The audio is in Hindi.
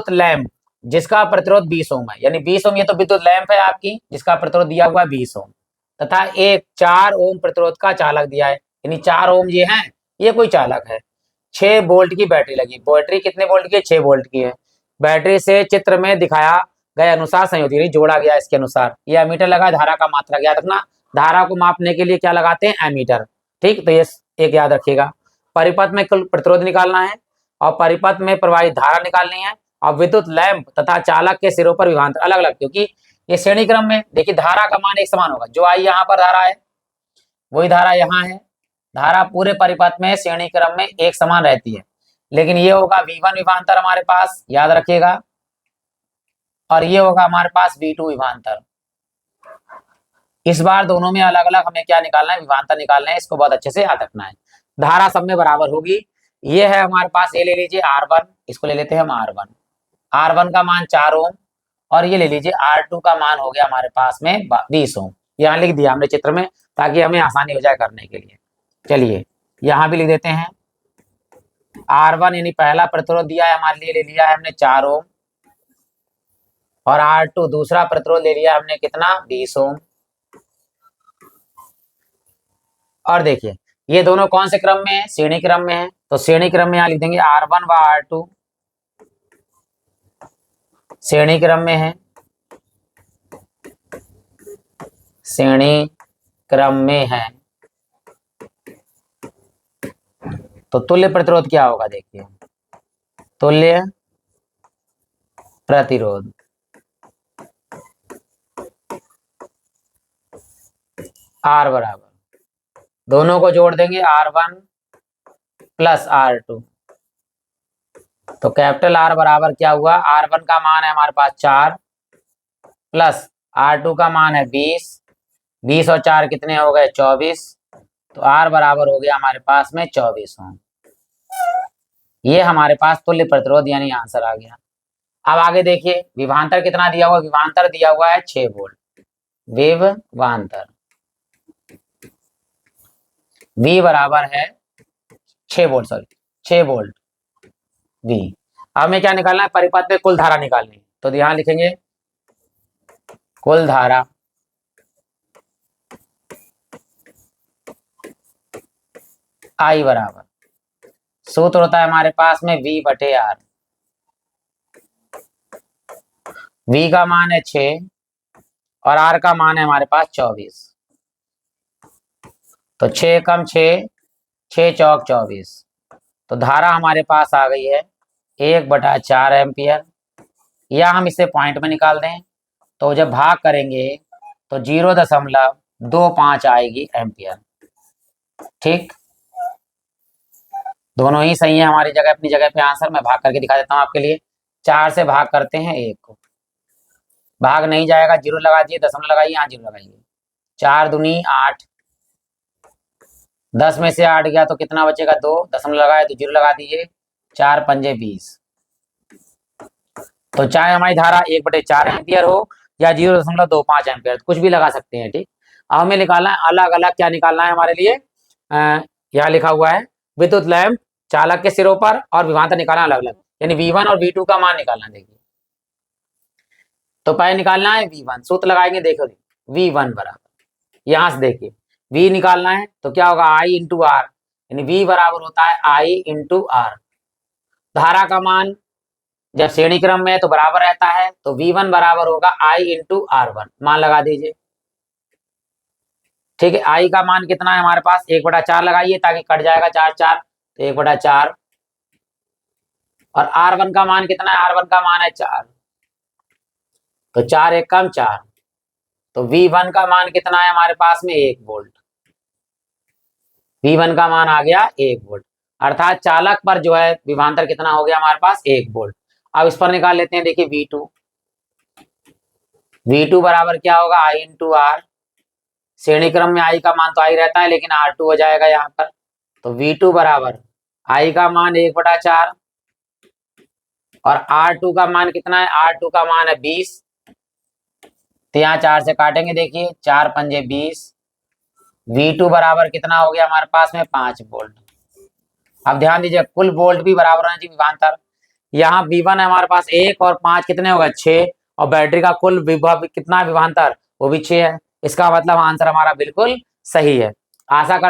विद्युत लैंप जिसका प्रतिरोध 20 ओम है, यानी 20 ओम, ये तो विद्युत लैंप है आपकी जिसका प्रतिरोध दिया हुआ है 20 ओम, तथा एक 4 ओम प्रतिरोध का चालक दिया है, यानी 4 ओम ये है, ये कोई चालक है। 6 वोल्ट की बैटरी लगी, बैटरी कितने वोल्ट की है? 6 वोल्ट की है। बैटरी से चित्र में दिखाया गए अनुसार संयोजित जोड़ा गया, इसके अनुसार ये एमीटर लगा, धारा का मात्रा याद रखना, धारा को मापने के लिए क्या लगाते हैं? एमीटर। ठीक, तो ये एक याद रखिएगा। परिपथ में कुल प्रतिरोध निकालना है और परिपथ में प्रवाहित धारा निकालनी है और विद्युत लैंप तथा चालक के सिरों पर विभवांतर अलग अलग, क्योंकि ये श्रेणी क्रम में देखिए धारा का मान एक समान होगा, जो आई यहाँ पर धारा है वही धारा यहाँ है। धारा पूरे परिपथ में श्रेणी क्रम में एक समान रहती है, लेकिन ये होगा V1 विभवांतर हमारे पास, याद रखिएगा, और ये होगा हमारे पास V2 विभवांतर। इस बार दोनों में अलग अलग हमें क्या निकालना है? विभवांतर निकालना है, इसको बहुत अच्छे से याद रखना है। धारा सब में बराबर होगी। ये है हमारे पास, ये ले लीजिए R1, इसको ले लेते हैं हम R1। R1 का मान 4 ओम और ये ले लीजिए R2 का मान हो गया हमारे पास में 20 ओम। यहाँ लिख दिया हमने चित्र में ताकि हमें आसानी हो जाए करने के लिए। चलिए यहाँ भी लिख देते हैं। R1 यानी पहला प्रतिरोध दिया है हमारे लिए, ले लिया है हमने 4 ओम, और R2 दूसरा प्रतिरोध ले लिया हमने कितना? 20 ओम। और देखिए ये दोनों कौन से क्रम में है? श्रेणी क्रम में है, तो श्रेणी क्रम में यहाँ लिख देंगे R1 व R2 श्रेणी क्रम में है, श्रेणी क्रम में है। तो तुल्य प्रतिरोध क्या होगा? देखिए तुल्य प्रतिरोध R बराबर, दोनों को जोड़ देंगे R1 प्लस R2, तो कैपिटल R बराबर क्या हुआ? R1 का मान है हमारे पास 4 प्लस R2 का मान है 20, 20 और 4 कितने हो गए? 24, तो R बराबर हो गया हमारे पास में 24 ओम। ये हमारे पास तुल्य प्रतिरोध यानी आंसर आ गया। अब आगे देखिए विभवांतर कितना दिया हुआ? विभवांतर दिया हुआ है 6 वोल्ट, विभवांतर V बराबर है 6 वोल्ट, सॉरी 6 वोल्ट V। अब हमें क्या निकालना है? परिपथ में कुल धारा निकालनी है, तो यहां लिखेंगे कुल धारा I बराबर, सूत्र होता है हमारे पास में V बटे R। V का मान है 6 और R का मान है हमारे पास 24, तो 6 कम 6, 6 चौक 24, तो धारा हमारे पास आ गई है 1/4 एम्पियर। या हम इसे पॉइंट में निकाल दें, तो जब भाग करेंगे तो 0.25 आएगी एम्पियर। ठीक, दोनों ही सही है हमारी जगह, अपनी जगह पे आंसर। मैं भाग करके दिखा देता हूँ आपके लिए। 4 से भाग करते हैं 1 को, भाग नहीं जाएगा, 0 लगा दिए, दशमलव लगाइए, यहाँ 0 लगाइए। 4 दूनी 8, 10 में से 8 गया तो कितना बचेगा? 2, दशमलव लगाए तो 0 लगा दीजिए, 4 पंजे 20। तो चाहे हमारी धारा 1/4 एम्पियर हो या 0.25 एम्पियर, कुछ भी लगा सकते हैं। ठीक, अब हमें निकालना है अलग अलग, क्या निकालना है हमारे लिए? यहाँ लिखा हुआ है विद्युत लैंप चालक के सिरों पर और विभवांतर निकालना अलग अलग, यानी V1 और V2 का मान निकालना। देखिए तो पहले निकालना है V1, सूत्र लगाएंगे, देखो V1 बराबर, यहां से देखिए V निकालना है तो क्या होगा? I इंटू R, यानी V बराबर होता है I इंटू R। धारा का मान जब श्रेणी क्रम में है तो बराबर रहता है, तो V1 बराबर होगा I इंटू R1, मान लगा दीजिए। ठीक है, I का मान कितना है हमारे पास? 1/4 लगाइए ताकि कट जाएगा 4 4, तो 1/4, और R1 का मान कितना है? R1 का मान है 4, तो 4 1 कम 4, तो V1 का मान कितना है हमारे पास में? 1 वोल्ट। V1 का मान आ गया 1 वोल्ट, अर्थात चालक पर जो है विभवांतर कितना हो गया हमारे पास? 1 वोल्ट। अब इस पर निकाल लेते हैं। देखिए V2 बराबर क्या होगा? I into R। श्रेणी क्रम में I का मान तो I रहता है, लेकिन R2 हो जाएगा यहाँ पर, तो V2 बराबर I का मान 1/4 और R2 का मान कितना है? R2 का मान है 20, तो यहाँ 4 से काटेंगे, देखिए 4 पंजे 20। V2 बराबर कितना हो गया हमारे पास में? 5 वोल्ट। अब ध्यान दीजिए कुल वोल्ट भी बराबर होना चाहिए विभवांतर, यहाँ V1 है हमारे पास 1 और 5 कितने होगा 6, और बैटरी का कुल विभव कितना विभवांतर वो भी 6 है। इसका मतलब आंसर हमारा बिल्कुल सही है। आशा करता